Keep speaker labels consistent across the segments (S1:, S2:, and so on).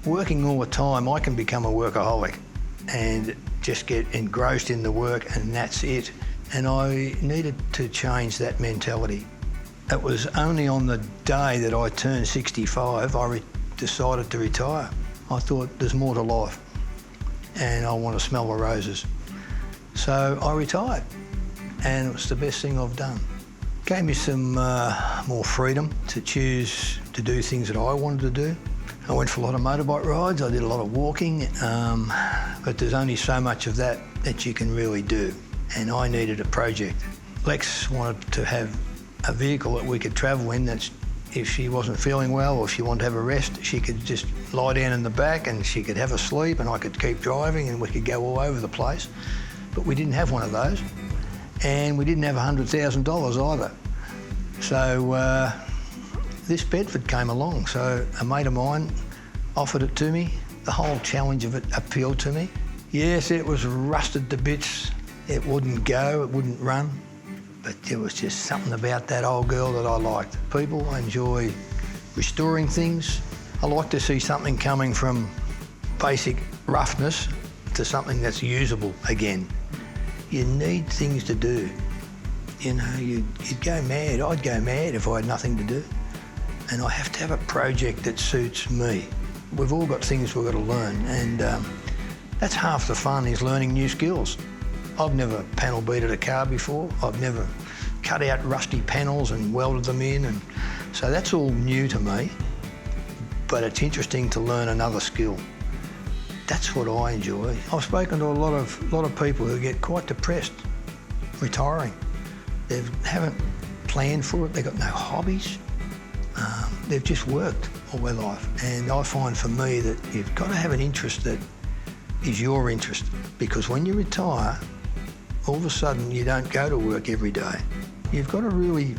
S1: Working all the time, I can become a workaholic and just get engrossed in the work and that's it. And I needed to change that mentality. It was only on the day that I turned 65, I decided to retire. I thought there's more to life and I want to smell the roses. So I retired and it was the best thing I've done. Gave me some more freedom to choose to do things that I wanted to do. I went for a lot of motorbike rides, I did a lot of walking, but there's only so much of that you can really do. And I needed a project. Lex wanted to have a vehicle that we could travel in that's, if she wasn't feeling well or if she wanted to have a rest, she could just lie down in the back and she could have a sleep and I could keep driving and we could go all over the place. But we didn't have one of those and we didn't have $100,000 either. So this Bedford came along, so a mate of mine offered it to me. The whole challenge of it appealed to me. Yes, it was rusted to bits. It wouldn't go, it wouldn't run, but there was just something about that old girl that I liked. People enjoy restoring things. I like to see something coming from basic roughness to something that's usable again. You need things to do. You know, you'd go mad. I'd go mad if I had nothing to do. And I have to have a project that suits me. We've all got things we've got to learn, and that's half the fun, is learning new skills. I've never panel beated a car before. I've never cut out rusty panels and welded them in, and so that's all new to me. But it's interesting to learn another skill. That's what I enjoy. I've spoken to a lot of people who get quite depressed retiring. They haven't planned for it. They've got no hobbies. They've just worked all their life. And I find for me that you've got to have an interest that is your interest, because when you retire, all of a sudden you don't go to work every day. You've got to really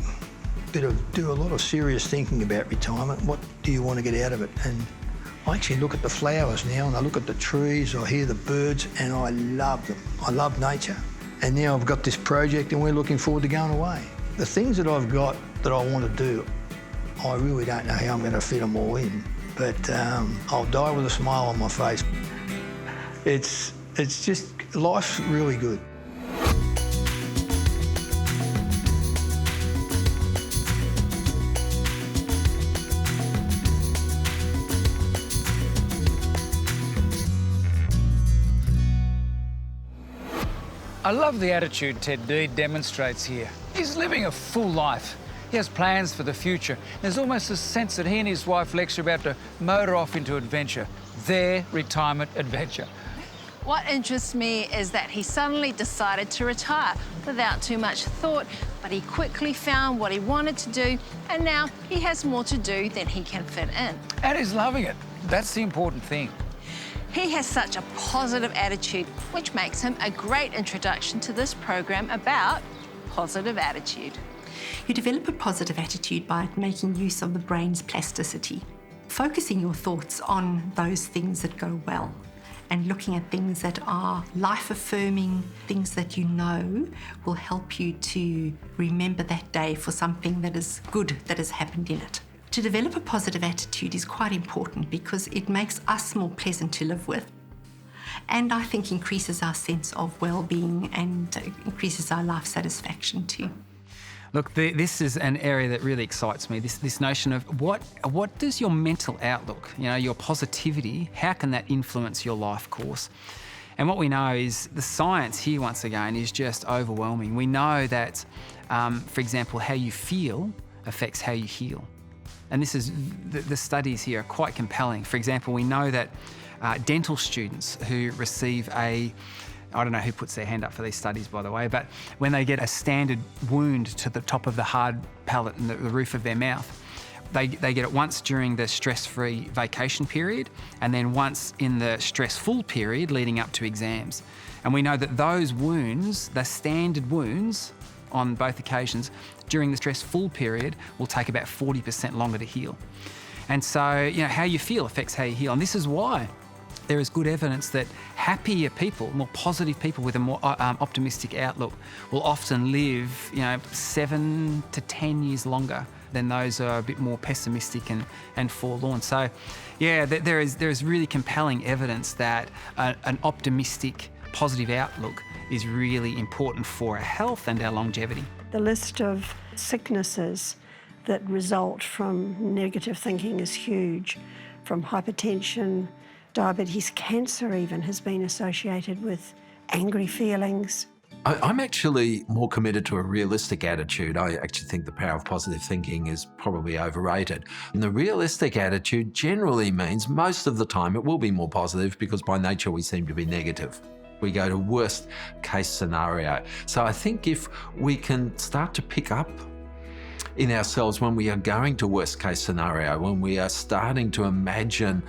S1: do a lot of serious thinking about retirement. What do you want to get out of it? And I actually look at the flowers now and I look at the trees, I hear the birds, and I love them. I love nature. And now I've got this project and we're looking forward to going away. The things that I've got that I want to do, I really don't know how I'm going to fit them all in, but I'll die with a smile on my face. It's just, life's really good.
S2: I love the attitude Ted Deed demonstrates here. He's living a full life. He has plans for the future. There's almost a sense that he and his wife Lex are about to motor off into adventure, their retirement adventure.
S3: What interests me is that he suddenly decided to retire without too much thought, but he quickly found what he wanted to do, and now he has more to do than he can fit in.
S2: And he's loving it. That's the important thing.
S3: He has such a positive attitude, which makes him a great introduction to this program about positive attitude.
S4: You develop a positive attitude by making use of the brain's plasticity, focusing your thoughts on those things that go well and looking at things that are life-affirming, things that you know will help you to remember that day for something that is good that has happened in it. To develop a positive attitude is quite important because it makes us more pleasant to live with, and I think increases our sense of well-being and increases our life satisfaction too.
S5: Look, this is an area that really excites me, this notion of what does your mental outlook, your positivity, how can that influence your life course? And what we know is the science here, once again, is just overwhelming. We know that, for example, how you feel affects how you heal. And this is, the studies here are quite compelling. For example, we know that dental students who receive I don't know who puts their hand up for these studies, by the way, but when they get a standard wound to the top of the hard palate and the roof of their mouth, they get it once during the stress-free vacation period and then once in the stressful period leading up to exams. And we know that those wounds, the standard wounds on both occasions, during the stressful period will take about 40% longer to heal. And so, how you feel affects how you heal. And this is why there is good evidence that happier people, more positive people with a more optimistic outlook will often live, 7 to 10 years longer than those who are a bit more pessimistic and forlorn. So, yeah, there is really compelling evidence that an optimistic, positive outlook is really important for our health and our longevity.
S6: The list of sicknesses that result from negative thinking is huge, from hypertension, diabetes, cancer even has been associated with angry feelings.
S7: I'm actually more committed to a realistic attitude. I actually think the power of positive thinking is probably overrated. And the realistic attitude generally means most of the time it will be more positive because by nature we seem to be negative. We go to worst case scenario. So I think if we can start to pick up in ourselves when we are going to worst case scenario, when we are starting to imagine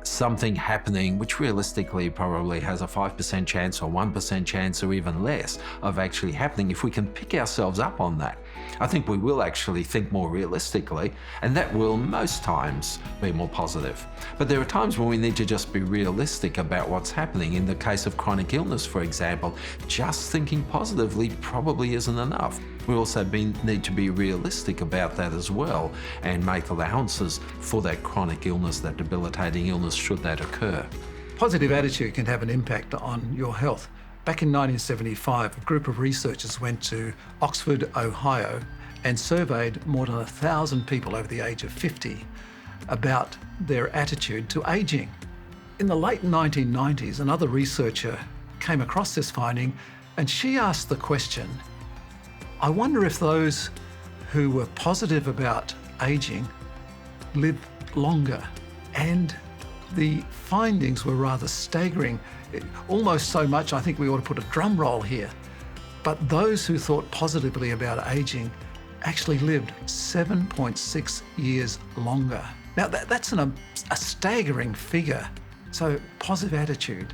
S7: something happening which realistically probably has a 5% chance or 1% chance or even less of actually happening, if we can pick ourselves up on that, I think we will actually think more realistically, and that will most times be more positive. But there are times when we need to just be realistic about what's happening. In the case of chronic illness, for example, just thinking positively probably isn't enough. We also need to be realistic about that as well and make allowances for that chronic illness, that debilitating illness, should that occur.
S8: Positive attitude can have an impact on your health. Back in 1975, a group of researchers went to Oxford, Ohio, and surveyed more than 1,000 people over the age of 50 about their attitude to aging. In the late 1990s, another researcher came across this finding, and she asked the question, I wonder if those who were positive about aging lived longer. And the findings were rather staggering, almost so much I think we ought to put a drum roll here. But those who thought positively about aging actually lived 7.6 years longer. Now that's a staggering figure. So positive attitude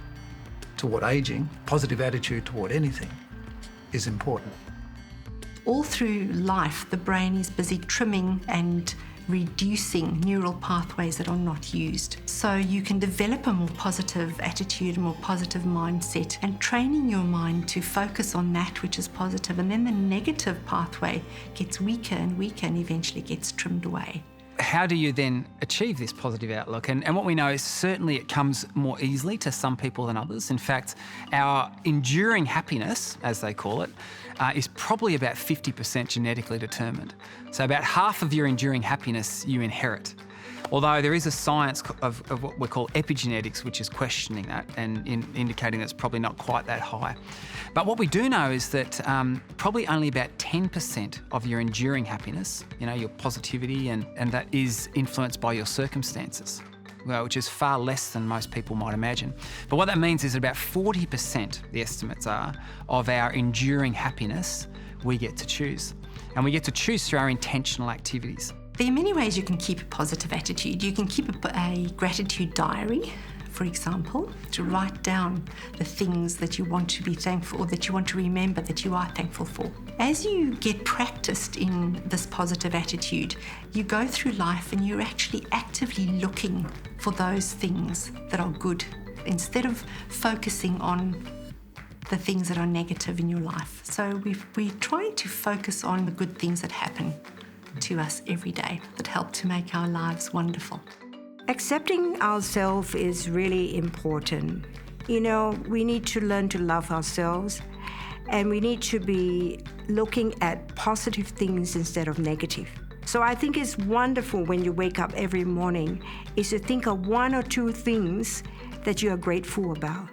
S8: toward aging, positive attitude toward anything is important.
S4: All through life, the brain is busy trimming and reducing neural pathways that are not used. So you can develop a more positive attitude, a more positive mindset, and training your mind to focus on that which is positive. And then the negative pathway gets weaker and weaker and eventually gets trimmed away.
S5: How do you then achieve this positive outlook? And what we know is certainly it comes more easily to some people than others. In fact, our enduring happiness, as they call it, is probably about 50% genetically determined. So about half of your enduring happiness you inherit. Although there is a science of what we call epigenetics, which is questioning that and indicating that it's probably not quite that high. But what we do know is that probably only about 10% of your enduring happiness, your positivity, and that is influenced by your circumstances, which is far less than most people might imagine. But what that means is that about 40%, the estimates are, of our enduring happiness we get to choose. And we get to choose through our intentional activities.
S4: There are many ways you can keep a positive attitude. You can keep a gratitude diary, for example, to write down the things that you want to be thankful or that you want to remember that you are thankful for. As you get practiced in this positive attitude, you go through life and you're actually actively looking for those things that are good instead of focusing on the things that are negative in your life. So we're trying to focus on the good things that happen to us every day that help to make our lives wonderful.
S9: Accepting ourselves is really important. We need to learn to love ourselves, and we need to be looking at positive things instead of negative. So I think it's wonderful when you wake up every morning is to think of one or two things that you are grateful about.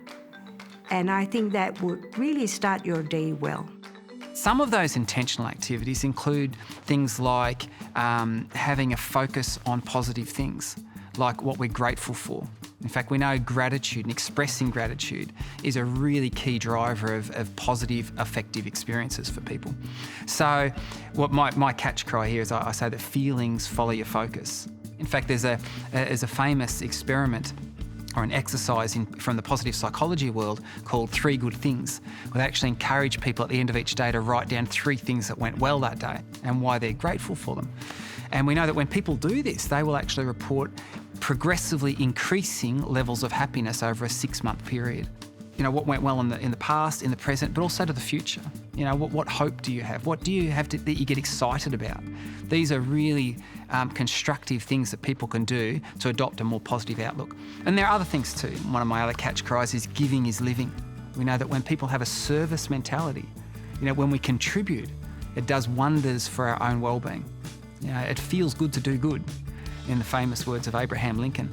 S9: And I think that would really start your day well.
S5: Some of those intentional activities include things like having a focus on positive things, like what we're grateful for. In fact, we know gratitude and expressing gratitude is a really key driver of positive, effective experiences for people. So what my catch cry here is I say that feelings follow your focus. In fact, there's a famous experiment or an exercise from the positive psychology world called 3 Good Things, where they actually encourage people at the end of each day to write down 3 things that went well that day and why they're grateful for them. And we know that when people do this, they will actually report progressively increasing levels of happiness over a 6-month period. What went well in the past, in the present, but also to the future. You know, what hope do you have? What do you have that you get excited about? These are really constructive things that people can do to adopt a more positive outlook. And there are other things too. One of my other catch cries is giving is living. We know that when people have a service mentality, you know, when we contribute, it does wonders for our own well-being. You know, it feels good to do good, in the famous words of Abraham Lincoln.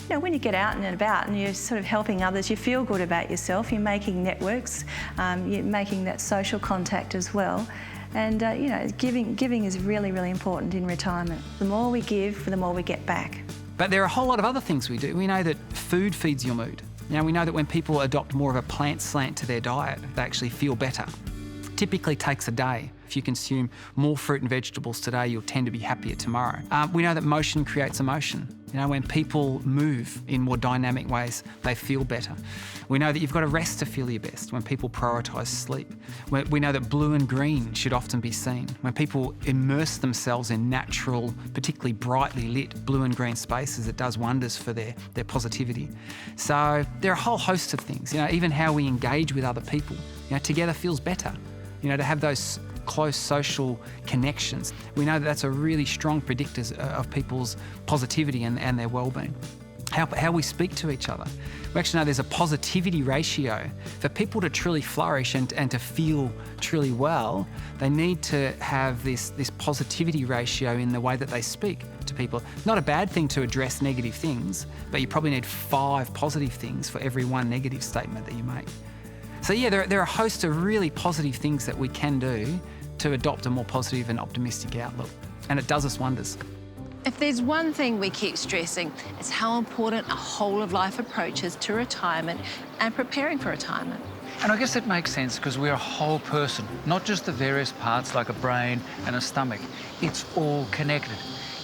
S10: You know, when you get out and about and you're sort of helping others, you feel good about yourself. You're making networks, you're making that social contact as well. And, you know, giving is really, really important in retirement. The more we give, the more we get back.
S5: But there are a whole lot of other things we do. We know that food feeds your mood. You know, we know that when people adopt more of a plant slant to their diet, they actually feel better. Typically takes a day. If you consume more fruit and vegetables today, you'll tend to be happier tomorrow. We know that motion creates emotion. You know, when people move in more dynamic ways, they feel better. We know that you've got to rest to feel your best when people prioritise sleep. We know that blue and green should often be seen. When people immerse themselves in natural, particularly brightly lit blue and green spaces, it does wonders for their positivity. So there are a whole host of things, you know, even how we engage with other people. You know, together feels better. You know, to have those close social connections. We know that that's a really strong predictor of people's positivity and their well-being. How we speak to each other. We actually know there's a positivity ratio. For people to truly flourish and to feel truly well, they need to have this positivity ratio in the way that they speak to people. Not a bad thing to address negative things, but you probably need 5 positive things for every 1 negative statement that you make. So yeah, there are a host of really positive things that we can do to adopt a more positive and optimistic outlook, and it does us wonders.
S3: If there's one thing we keep stressing, it's how important a whole-of-life approach is to retirement and preparing for retirement.
S2: And I guess it makes sense because we're a whole person, not just the various parts like a brain and a stomach. It's all connected.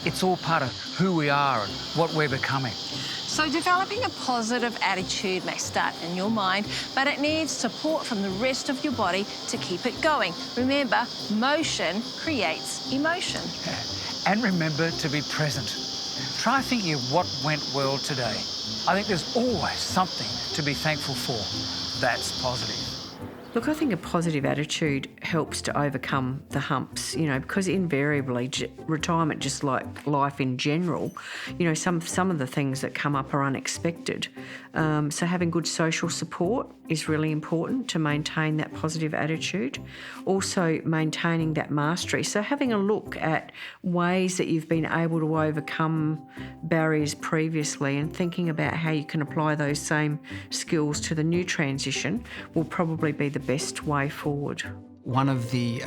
S2: It's all part of who we are and what we're becoming.
S3: So developing a positive attitude may start in your mind, but it needs support from the rest of your body to keep it going. Remember, motion creates emotion.
S2: And remember to be present. Try thinking of what went well today. I think there's always something to be thankful for. That's positive.
S11: Look, I think a positive attitude helps to overcome the humps, you know, because invariably retirement, just like life in general, you know, some of the things that come up are unexpected. So having good social support is really important to maintain that positive attitude. Also maintaining that mastery. So having a look at ways that you've been able to overcome barriers previously and thinking about how you can apply those same skills to the new transition will probably be the best way forward.
S5: One of the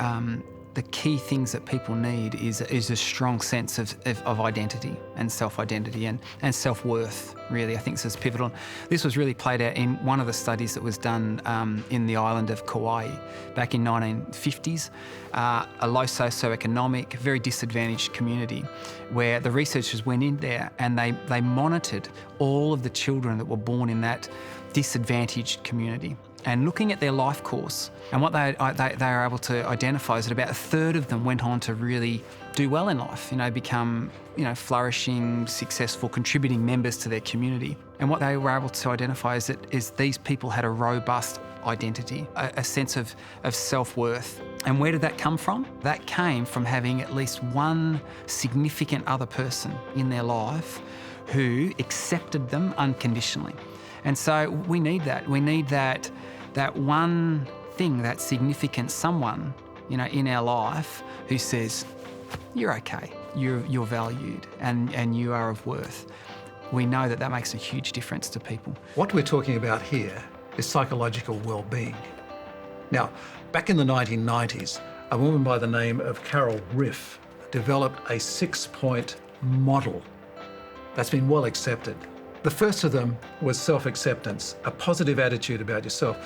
S5: key things that people need is a strong sense of identity and self-identity and self-worth, really. I think this is pivotal. This was really played out in one of the studies that was done in the island of Kauai back in 1950s, a low socioeconomic, very disadvantaged community where the researchers went in there and they monitored all of the children that were born in that disadvantaged community. And looking at their life course, and what they are able to identify is that about 1/3 of them went on to really do well in life, you know, become, you know, flourishing, successful, contributing members to their community. And what they were able to identify is that these people had a robust identity, a sense of self-worth. And where did that come from? That came from having at least one significant other person in their life who accepted them unconditionally. And so we need that. We need that one thing, that significant someone, you know, in our life who says, you're okay, you're valued and you are of worth. We know that makes a huge difference to people.
S8: What we're talking about here is psychological well-being. Now, back in the 1990s, a woman by the name of Carol Riff developed a 6-point model that's been well accepted. The first of them was self-acceptance, a positive attitude about yourself.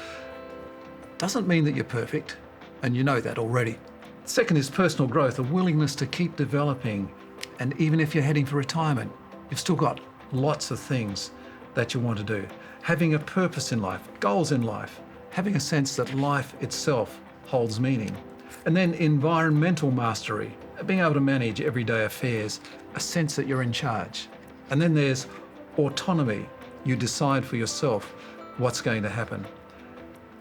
S8: Doesn't mean that you're perfect, and you know that already. Second is personal growth, a willingness to keep developing. And even if you're heading for retirement, you've still got lots of things that you want to do. Having a purpose in life, goals in life, having a sense that life itself holds meaning. And then environmental mastery, being able to manage everyday affairs, a sense that you're in charge. And then there's autonomy. You decide for yourself what's going to happen.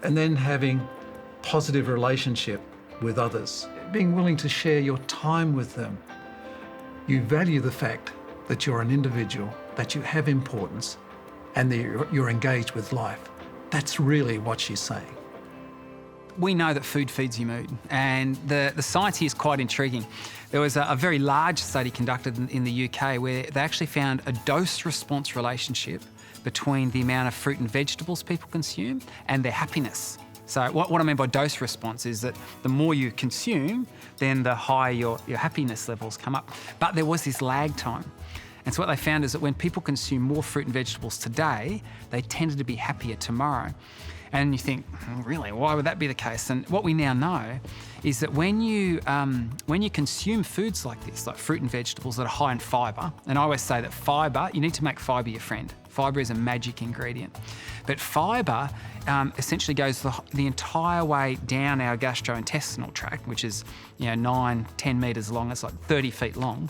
S8: And then having positive relationship with others, being willing to share your time with them. You value the fact that you're an individual, that you have importance, and that you're engaged with life. That's really what she's saying.
S5: We know that food feeds your mood, and the science here is quite intriguing. There was a very large study conducted in the UK where they actually found a dose-response relationship between the amount of fruit and vegetables people consume and their happiness. So what I mean by dose response is that the more you consume, then the higher your happiness levels come up. But there was this lag time. And so what they found is that when people consume more fruit and vegetables today, they tended to be happier tomorrow. And you think, really, why would that be the case? And what we now know is that when you consume foods like this, like fruit and vegetables that are high in fibre, and I always say that fibre, you need to make fibre your friend. Fibre is a magic ingredient. But fibre essentially goes the entire way down our gastrointestinal tract, which is 9, 10 metres long, it's like 30 feet long,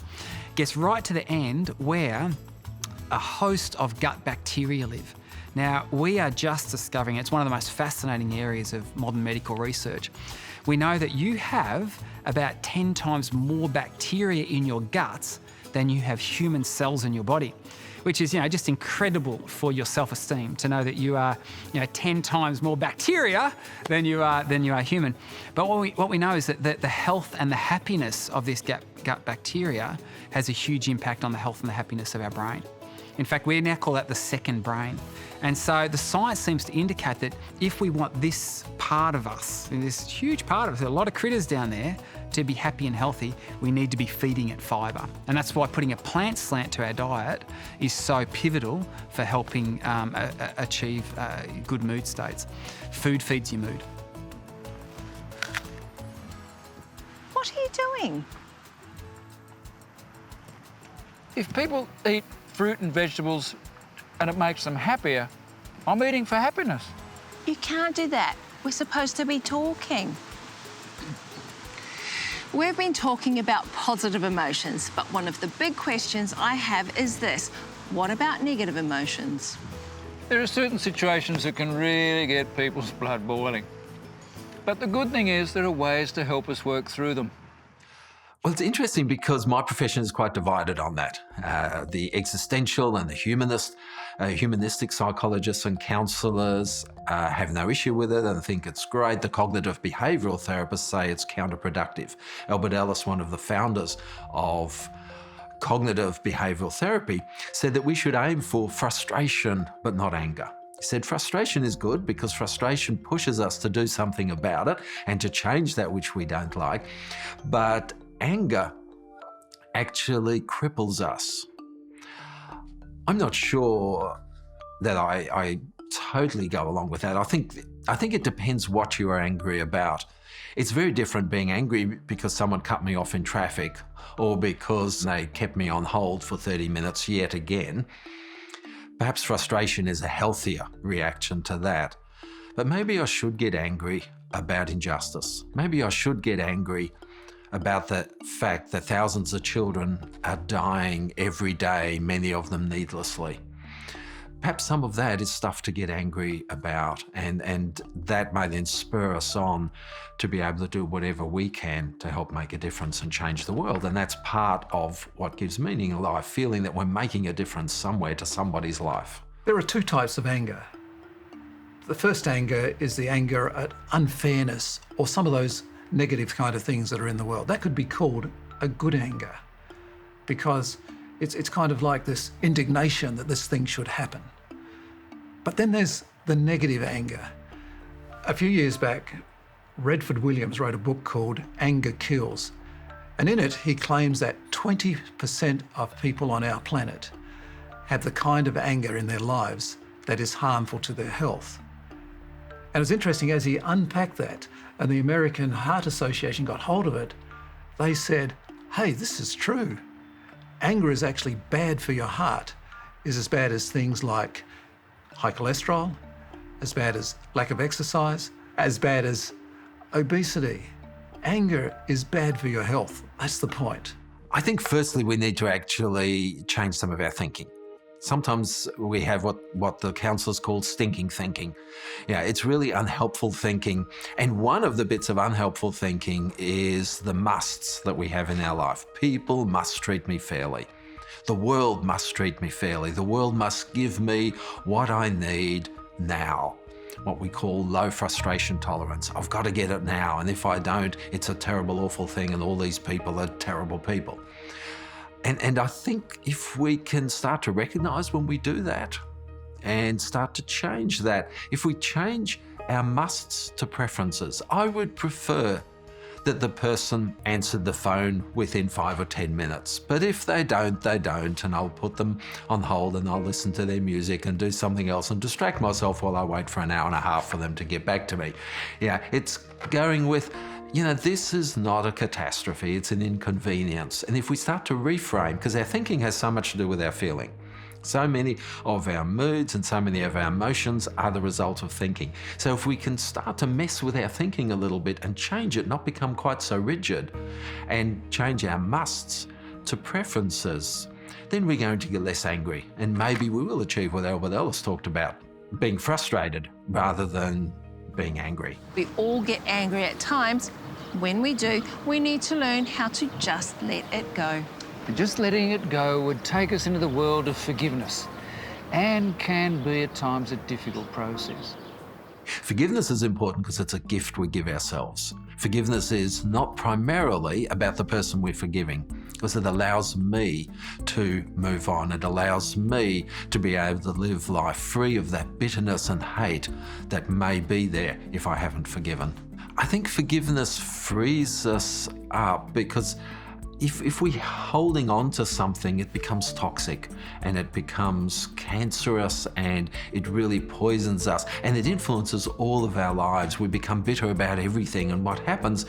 S5: gets right to the end where a host of gut bacteria live. Now, we are just discovering, it's one of the most fascinating areas of modern medical research. We know that you have about 10 times more bacteria in your guts than you have human cells in your body, which is, just incredible for your self-esteem to know that you are, 10 times more bacteria than you are human. But what we know is that the health and the happiness of this gut bacteria has a huge impact on the health and the happiness of our brain. In fact, we now call that the second brain. And so the science seems to indicate that if we want this part of us, this huge part of us, a lot of critters down there, to be happy and healthy, we need to be feeding it fibre. And that's why putting a plant slant to our diet is so pivotal for helping achieve good mood states. Food feeds your mood.
S3: What are you doing?
S2: If people eat fruit and vegetables and it makes them happier, I'm eating for happiness.
S3: You can't do that. We're supposed to be talking. We've been talking about positive emotions, but one of the big questions I have is this: what about negative emotions?
S2: There are certain situations that can really get people's blood boiling. But the good thing is there are ways to help us work through them.
S7: Well, it's interesting because my profession is quite divided on that. The existential and the humanistic psychologists and counsellors have no issue with it and think it's great. The cognitive behavioural therapists say it's counterproductive. Albert Ellis, one of the founders of cognitive behavioural therapy, said that we should aim for frustration but not anger. He said frustration is good because frustration pushes us to do something about it and to change that which we don't like. But anger actually cripples us. I'm not sure that I totally go along with that. I think it depends what you are angry about. It's very different being angry because someone cut me off in traffic or because they kept me on hold for 30 minutes yet again. Perhaps frustration is a healthier reaction to that. But maybe I should get angry about injustice. Maybe I should get angry about the fact that thousands of children are dying every day, many of them needlessly. Perhaps some of that is stuff to get angry about, and that may then spur us on to be able to do whatever we can to help make a difference and change the world. And that's part of what gives meaning in life, feeling that we're making a difference somewhere to somebody's life.
S8: There are two types of anger. The first anger is the anger at unfairness or some of those negative kind of things that are in the world. That could be called a good anger because it's kind of like this indignation that this thing should happen. But then there's the negative anger. A few years back, Redford Williams wrote a book called Anger Kills. And in it, he claims that 20% of people on our planet have the kind of anger in their lives that is harmful to their health. And it's interesting, as he unpacked that, and the American Heart Association got hold of it, they said, hey, this is true. Anger is actually bad for your heart. It's as bad as things like high cholesterol, as bad as lack of exercise, as bad as obesity. Anger is bad for your health. That's the point.
S7: I think firstly we need to actually change some of our thinking. Sometimes we have what the counsellors call stinking thinking. Yeah, it's really unhelpful thinking. And one of the bits of unhelpful thinking is the musts that we have in our life. People must treat me fairly. The world must treat me fairly. The world must give me what I need now. What we call low frustration tolerance. I've got to get it now. And if I don't, it's a terrible, awful thing. And all these people are terrible people. And I think if we can start to recognize when we do that and start to change that, if we change our musts to preferences, I would prefer that the person answered the phone within 5 or 10 minutes. But if they don't, they don't, and I'll put them on hold and I'll listen to their music and do something else and distract myself while I wait for an hour and a half for them to get back to me. Yeah, it's going with, this is not a catastrophe, it's an inconvenience. And if we start to reframe, because our thinking has so much to do with our feeling. So many of our moods and so many of our emotions are the result of thinking. So if we can start to mess with our thinking a little bit and change it, not become quite so rigid, and change our musts to preferences, then we're going to get less angry. And maybe we will achieve what Albert Ellis talked about, being frustrated rather than being angry.
S3: We all get angry at times. When we do, we need to learn how to just let it go.
S2: And just letting it go would take us into the world of forgiveness, and can be at times a difficult process.
S7: Forgiveness is important because it's a gift we give ourselves. Forgiveness is not primarily about the person we're forgiving, because it allows me to move on. It allows me to be able to live life free of that bitterness and hate that may be there if I haven't forgiven. I think forgiveness frees us up because if we're holding on to something, it becomes toxic and it becomes cancerous and it really poisons us and it influences all of our lives. We become bitter about everything, and what happens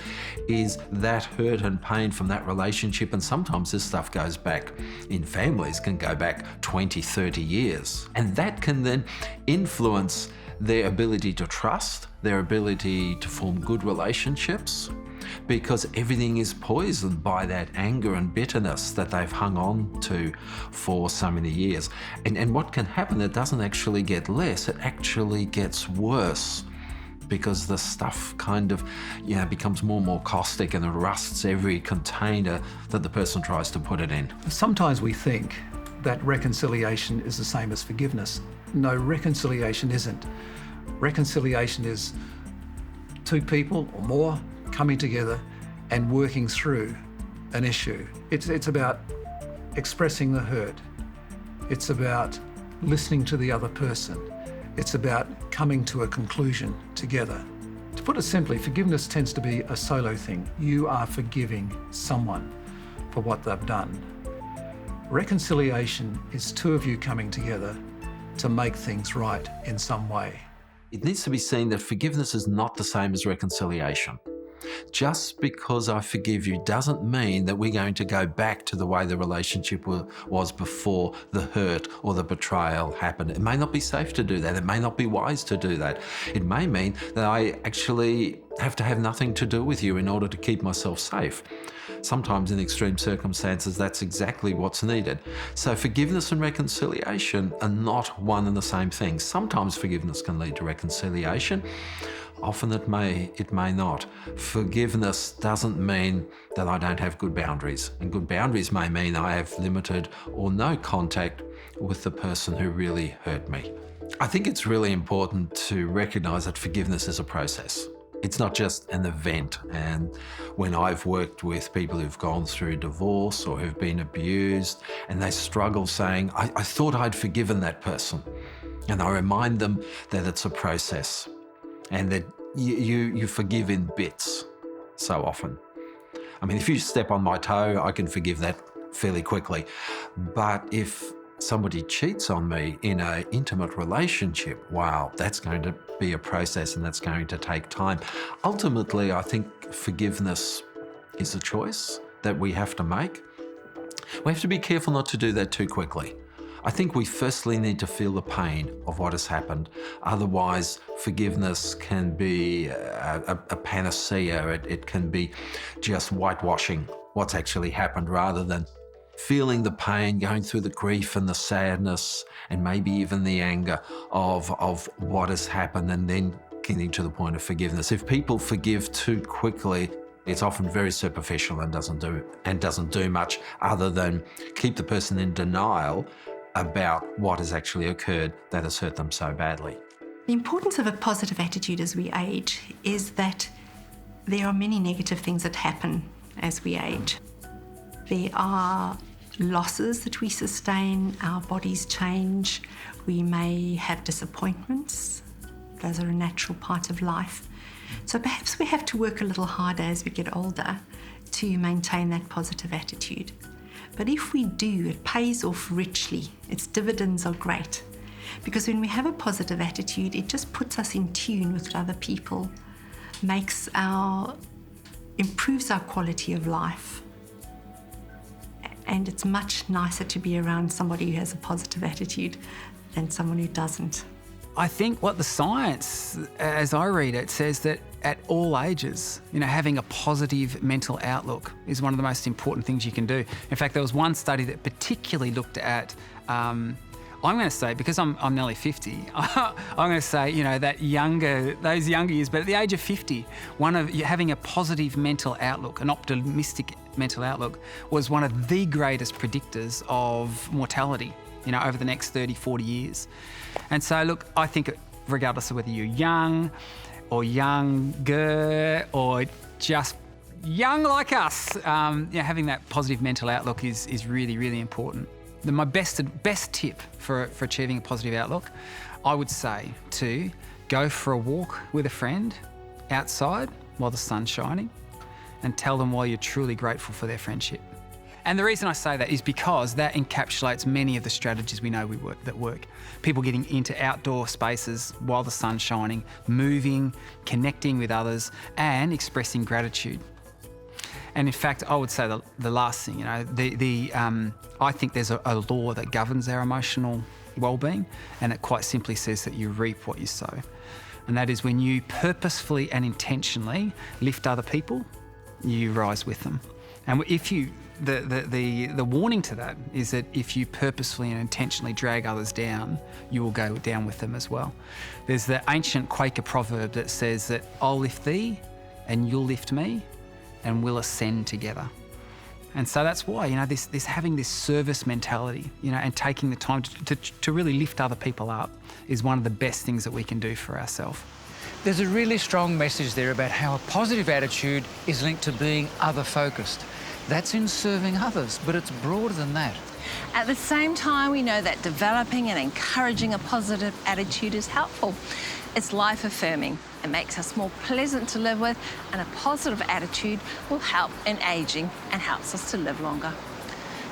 S7: is that hurt and pain from that relationship, and sometimes this stuff goes back in families, can go back 20, 30 years. And that can then influence their ability to trust, their ability to form good relationships, because everything is poisoned by that anger and bitterness that they've hung on to for so many years. And what can happen, it doesn't actually get less, it actually gets worse, because the stuff kind of becomes more and more caustic and it rusts every container that the person tries to put it in.
S8: Sometimes we think that reconciliation is the same as forgiveness. No, reconciliation isn't. Reconciliation is two people or more coming together and working through an issue. It's about expressing the hurt. It's about listening to the other person. It's about coming to a conclusion together. To put it simply, forgiveness tends to be a solo thing. You are forgiving someone for what they've done. Reconciliation is two of you coming together to make things right in some way.
S7: It needs to be seen that forgiveness is not the same as reconciliation. Just because I forgive you doesn't mean that we're going to go back to the way the relationship was before the hurt or the betrayal happened. It may not be safe to do that. It may not be wise to do that. It may mean that I actually have to have nothing to do with you in order to keep myself safe. Sometimes in extreme circumstances, that's exactly what's needed. So forgiveness and reconciliation are not one and the same thing. Sometimes forgiveness can lead to reconciliation. Often it may not. Forgiveness doesn't mean that I don't have good boundaries. And good boundaries may mean I have limited or no contact with the person who really hurt me. I think it's really important to recognize that forgiveness is a process. It's not just an event. And when I've worked with people who've gone through divorce or who've been abused and they struggle saying, I thought I'd forgiven that person. And I remind them that it's a process and that you forgive in bits so often. I mean, if you step on my toe, I can forgive that fairly quickly. But if somebody cheats on me in an intimate relationship, wow, that's going to be a process and that's going to take time. Ultimately, I think forgiveness is a choice that we have to make. We have to be careful not to do that too quickly. I think we firstly need to feel the pain of what has happened. Otherwise, forgiveness can be a panacea. It can be just whitewashing what's actually happened rather than feeling the pain, going through the grief and the sadness and maybe even the anger of what has happened, and then getting to the point of forgiveness. If people forgive too quickly, it's often very superficial and doesn't do much other than keep the person in denial about what has actually occurred that has hurt them so badly.
S4: The importance of a positive attitude as we age is that there are many negative things that happen as we age. There are losses that we sustain, our bodies change, we may have disappointments. Those are a natural part of life. So perhaps we have to work a little harder as we get older to maintain that positive attitude. But if we do, it pays off richly. Its dividends are great. Because when we have a positive attitude, it just puts us in tune with other people, improves our quality of life. And it's much nicer to be around somebody who has a positive attitude than someone who doesn't.
S5: I think what the science, as I read it, says that at all ages, having a positive mental outlook is one of the most important things you can do. In fact, there was one study that particularly looked at, I'm going to say, because I'm nearly 50, I'm going to say, those younger years, but at the age of 50, having a positive mental outlook, an optimistic mental outlook, was one of the greatest predictors of mortality, over the next 30, 40 years. And so, look, I think regardless of whether you're young or younger or just young like us, having that positive mental outlook is really, really important. My best tip for achieving a positive outlook, I would say to go for a walk with a friend outside while the sun's shining and tell them why you're truly grateful for their friendship. And the reason I say that is because that encapsulates many of the strategies we know that work. People getting into outdoor spaces while the sun's shining, moving, connecting with others, and expressing gratitude. And in fact, I would say the last thing, I think there's a law that governs our emotional well-being, and it quite simply says that you reap what you sow. And that is when you purposefully and intentionally lift other people, you rise with them. And the warning to that is that if you purposefully and intentionally drag others down, you will go down with them as well. There's the ancient Quaker proverb that says that I'll lift thee and you'll lift me and we'll ascend together. And so that's why, this having this service mentality, and taking the time to really lift other people up is one of the best things that we can do for ourselves.
S2: There's a really strong message there about how a positive attitude is linked to being other-focused. That's in serving others, but it's broader than that.
S3: At the same time, we know that developing and encouraging a positive attitude is helpful. It's life-affirming. It makes us more pleasant to live with, and a positive attitude will help in ageing and helps us to live longer.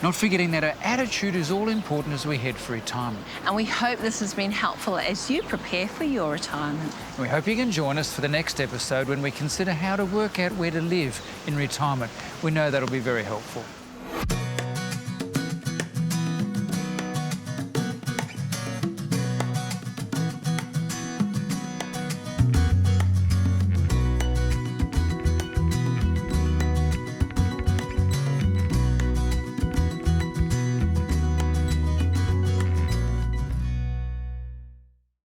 S2: Not forgetting that our attitude is all important as we head for retirement.
S3: And we hope this has been helpful as you prepare for your retirement.
S2: We hope you can join us for the next episode when we consider how to work out where to live in retirement. We know that'll be very helpful.